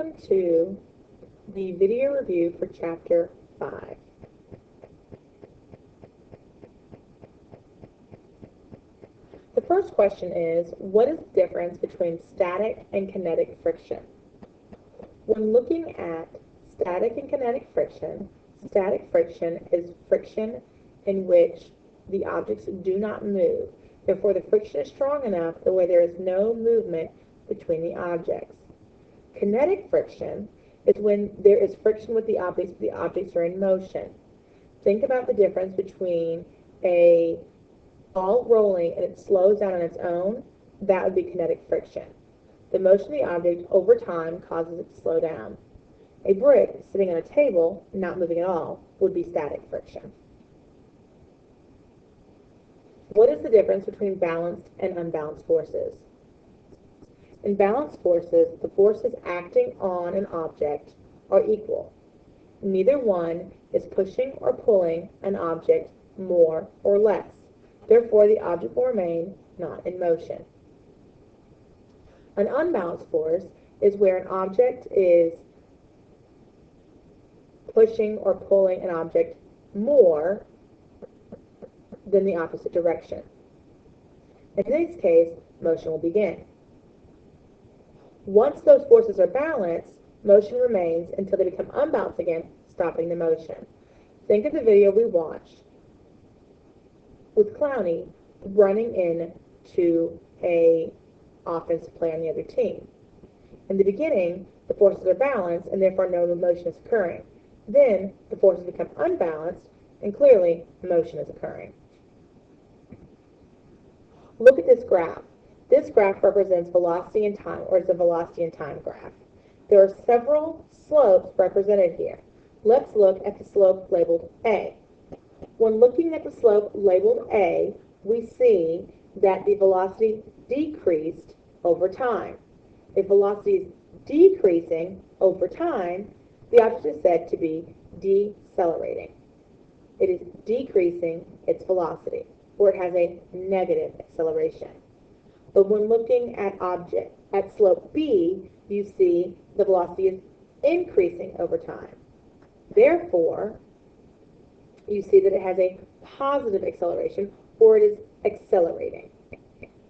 Welcome to the video review for Chapter 5. The first question is, what is the difference between static and kinetic friction? When looking at static and kinetic friction is friction in which the objects do not move. Therefore, the friction is strong enough the way there is no movement between the objects. Kinetic friction is when there is friction with the objects, but the objects are in motion. Think about the difference between a ball rolling and it slows down on its own. That would be kinetic friction. The motion of the object over time causes it to slow down. A brick sitting on a table, not moving at all, would be static friction. What is the difference between balanced and unbalanced forces? In balanced forces, the forces acting on an object are equal. Neither one is pushing or pulling an object more or less. Therefore, the object will remain not in motion. An unbalanced force is where an object is pushing or pulling an object more than the opposite direction. In this case, motion will begin. Once those forces are balanced, motion remains until they become unbalanced again, stopping the motion. Think of the video we watched with Clowney running into a offensive play on the other team. In the beginning, the forces are balanced and therefore no motion is occurring. Then the forces become unbalanced and clearly motion is occurring. Look at this graph. This graph represents velocity and time, or it's a velocity and time graph. There are several slopes represented here. Let's look at the slope labeled A. When looking at the slope labeled A, we see that the velocity decreased over time. If velocity is decreasing over time, the object is said to be decelerating. It is decreasing its velocity, or it has a negative acceleration. But when looking at slope B, you see the velocity is increasing over time. Therefore, you see that it has a positive acceleration, or it is accelerating.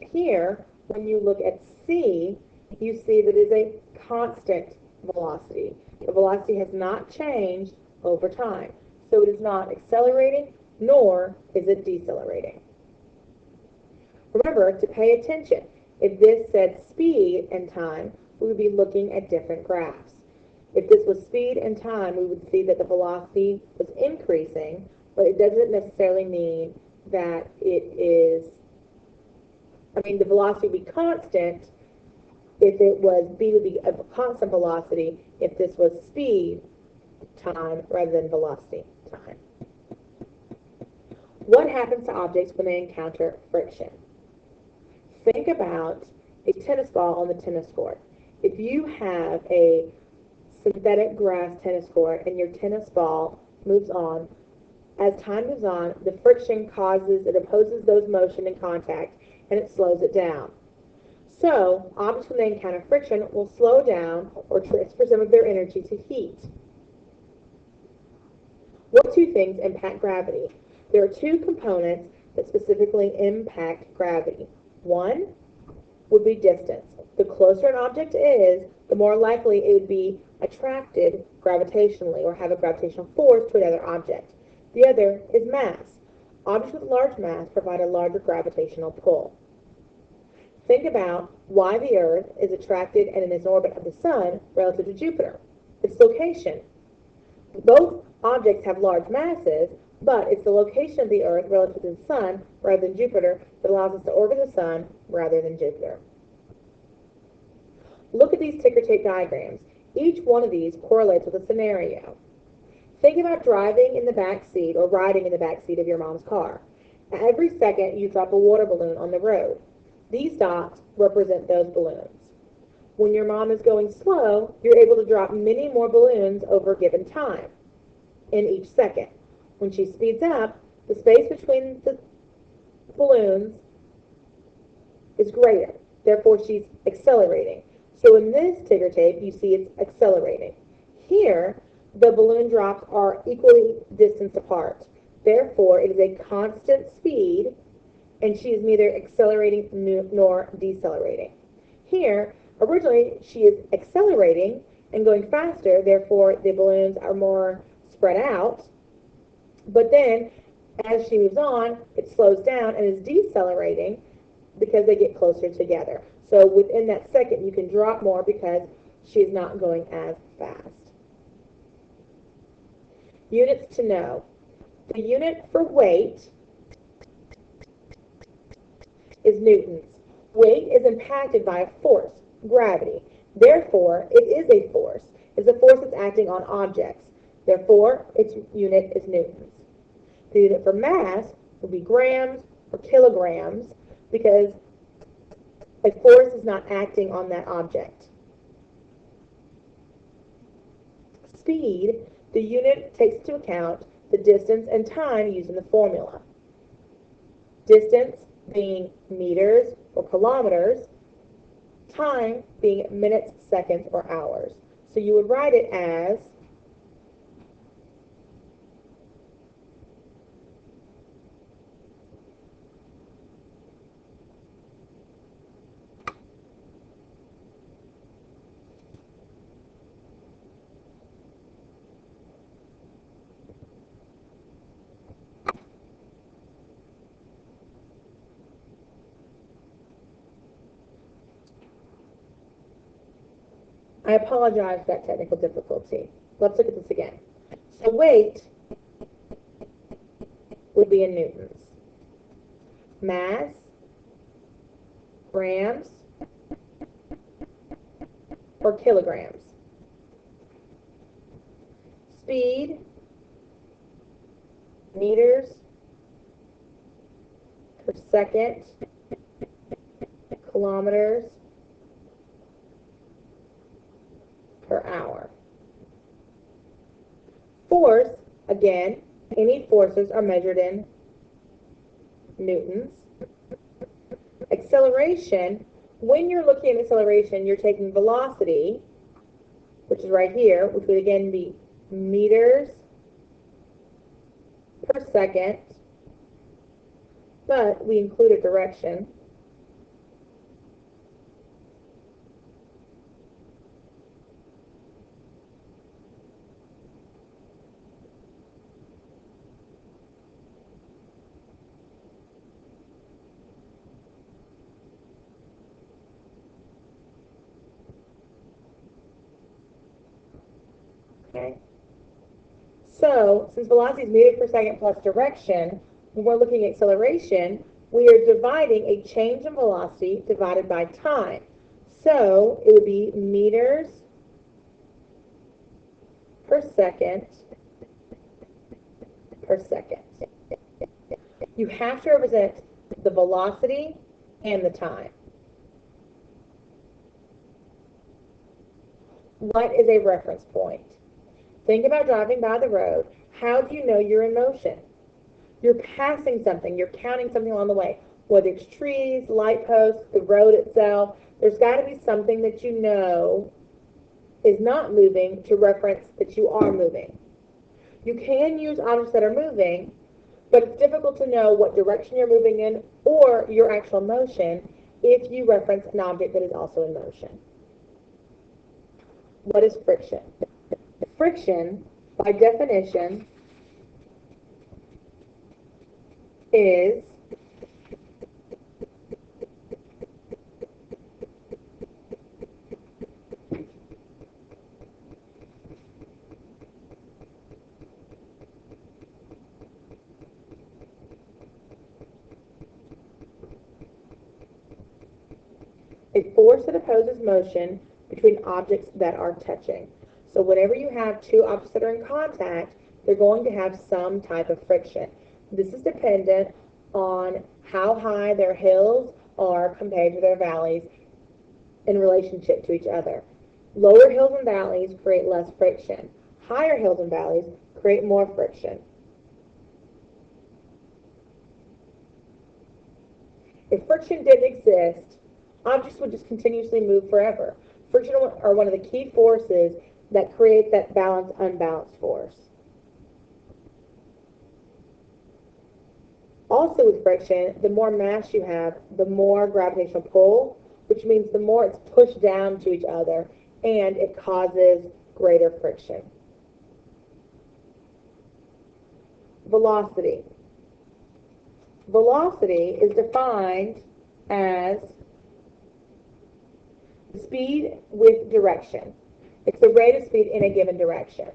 Here, when you look at C, you see that it is a constant velocity. The velocity has not changed over time. So it is not accelerating, nor is it decelerating. Remember to pay attention. If this said speed and time, we would be looking at different graphs. If this was speed and time, we would see that the velocity was increasing, but it doesn't necessarily mean that the velocity would be constant. If it was B, would be a constant velocity if this was speed time rather than velocity time. What happens to objects when they encounter friction? Think about a tennis ball on the tennis court. If you have a synthetic grass tennis court and your tennis ball moves on, as time moves on, the friction it opposes those motion and contact, and it slows it down. So, objects when they encounter friction will slow down or transfer some of their energy to heat. What two things impact gravity? There are two components that specifically impact gravity. One would be distance. The closer an object is, the more likely it would be attracted gravitationally or have a gravitational force to another object. The other is mass. Objects with large mass provide a larger gravitational pull. Think about why the Earth is attracted and in its orbit of the Sun relative to Jupiter. Its location. Both objects have large masses, but it's the location of the Earth relative to the Sun rather than Jupiter that allows us to orbit the Sun rather than Jupiter. Look at these ticker tape diagrams. Each one of these correlates with a scenario. Think about driving in the back seat or riding in the back seat of your mom's car. Every second you drop a water balloon on the road. These dots represent those balloons. When your mom is going slow, you're able to drop many more balloons over a given time in each second. When she speeds up, the space between the balloons is greater. Therefore, she's accelerating. So in this ticker tape, you see it's accelerating. Here, the balloon drops are equally distanced apart. Therefore, it is a constant speed, and she is neither accelerating nor decelerating. Here, originally, she is accelerating and going faster, therefore the balloons are more spread out. But then, as she moves on, it slows down and is decelerating because they get closer together. So within that second, you can drop more because she's not going as fast. Units to know. The unit for weight is newtons. Weight is impacted by a force, gravity. Therefore, it is a force. It's a force that's acting on objects. Therefore, its unit is newtons. The unit for mass would be grams or kilograms because a force is not acting on that object. Speed, the unit takes into account the distance and time used in the formula. Distance being meters or kilometers, time being minutes, seconds, or hours. So you would write it as I apologize for that technical difficulty. Let's look at this again. So weight would be in newtons. Mass, grams, or kilograms. Speed, meters per second, kilometers per hour. Force, again, any forces are measured in newtons. Acceleration, when you're looking at acceleration, you're taking velocity, which is right here, which would again be meters per second, but we include a direction. Okay. So, since velocity is meters per second plus direction, when we're looking at acceleration, we are dividing a change in velocity divided by time. So, it would be meters per second per second. You have to represent the velocity and the time. What is a reference point? Think about driving by the road. How do you know you're in motion? You're passing something. You're counting something along the way. Whether it's trees, light posts, the road itself, there's got to be something that you know is not moving to reference that you are moving. You can use objects that are moving, but it's difficult to know what direction you're moving in or your actual motion if you reference an object that is also in motion. What is friction? Friction, by definition, is a force that opposes motion between objects that are touching. So whenever you have two objects that are in contact, they're going to have some type of friction. This is dependent on how high their hills are compared to their valleys in relationship to each other. Lower hills and valleys create less friction. Higher hills and valleys create more friction. If friction didn't exist, objects would just continuously move forever. Friction are one of the key forces that create that balanced-unbalanced force. Also with friction, the more mass you have, the more gravitational pull, which means the more it's pushed down to each other, and it causes greater friction. Velocity. Velocity is defined as speed with direction. It's the rate of speed in a given direction.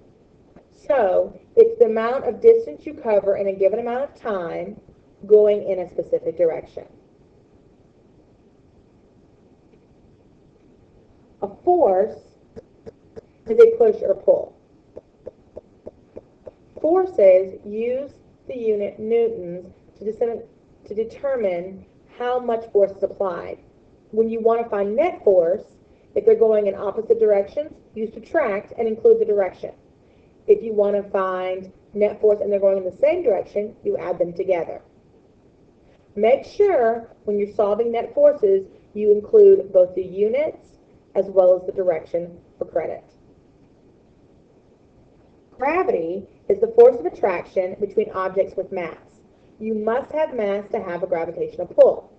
So it's the amount of distance you cover in a given amount of time going in a specific direction. A force is a push or pull. Forces use the unit newtons to determine how much force is applied. When you want to find net force, if they're going in opposite directions, you subtract and include the direction. If you want to find net force and they're going in the same direction, you add them together. Make sure when you're solving net forces, you include both the units as well as the direction for credit. Gravity is the force of attraction between objects with mass. You must have mass to have a gravitational pull.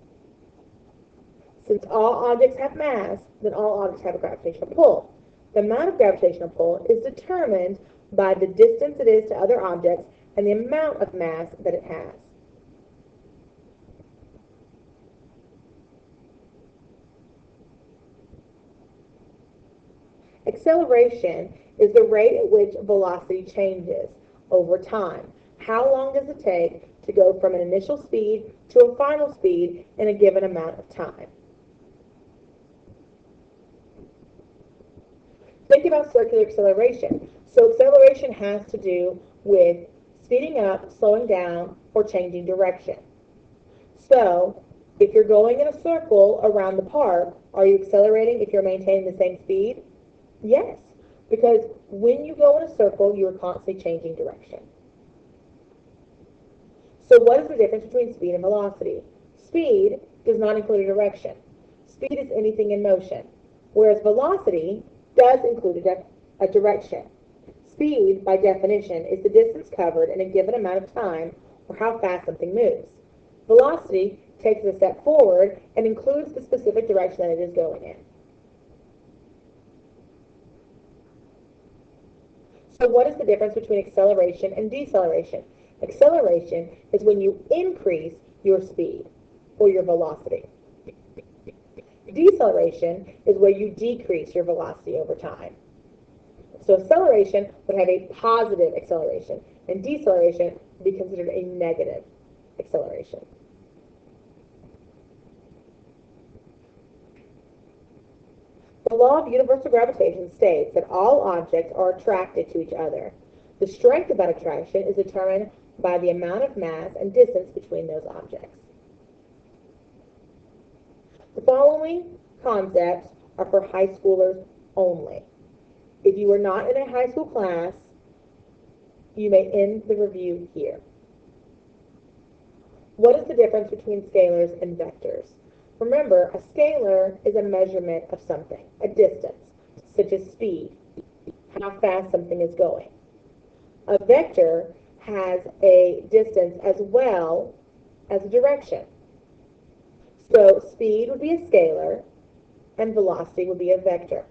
Since all objects have mass, then all objects have a gravitational pull. The amount of gravitational pull is determined by the distance it is to other objects and the amount of mass that it has. Acceleration is the rate at which velocity changes over time. How long does it take to go from an initial speed to a final speed in a given amount of time? Think about circular acceleration. So acceleration has to do with speeding up, slowing down, or changing direction. So if you're going in a circle around the park, are you accelerating if you're maintaining the same speed? Yes, because when you go in a circle, you're constantly changing direction. So what is the difference between speed and velocity? Speed does not include a direction. Speed is anything in motion, whereas velocity does include a direction. Speed, by definition, is the distance covered in a given amount of time or how fast something moves. Velocity takes it a step forward and includes the specific direction that it is going in. So what is the difference between acceleration and deceleration? Acceleration is when you increase your speed or your velocity. Deceleration is where you decrease your velocity over time. So acceleration would have a positive acceleration, and deceleration would be considered a negative acceleration. The law of universal gravitation states that all objects are attracted to each other. The strength of that attraction is determined by the amount of mass and distance between those objects. The following concepts are for high schoolers only. If you are not in a high school class, you may end the review here. What is the difference between scalars and vectors? Remember, a scalar is a measurement of something, a distance, such as speed, how fast something is going. A vector has a distance as well as a direction. So speed would be a scalar, and velocity would be a vector.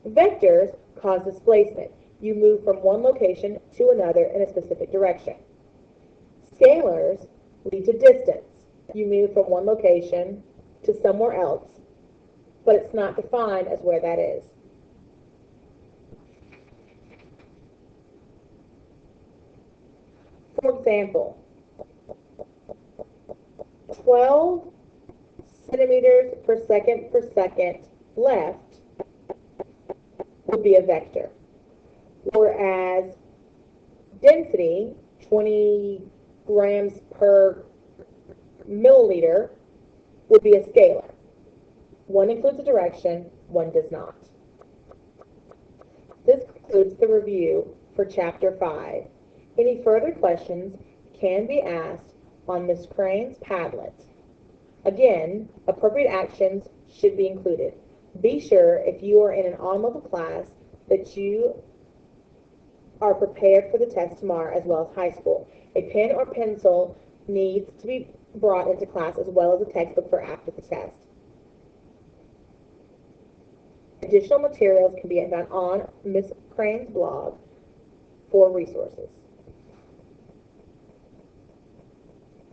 Vectors cause displacement. You move from one location to another in a specific direction. Scalars lead to distance. You move from one location to somewhere else, but it's not defined as where that is. For example, 12 centimeters per second left would be a vector, whereas density, 20 grams per milliliter, would be a scalar. One includes a direction, one does not. This concludes the review for Chapter 5. Any further questions can be asked on Ms. Crain's Padlet. Again, appropriate actions should be included. Be sure, if you are in an on-level class, that you are prepared for the test tomorrow as well as high school. A pen or pencil needs to be brought into class as well as a textbook for after the test. Additional materials can be found on Miss Crain's blog for resources.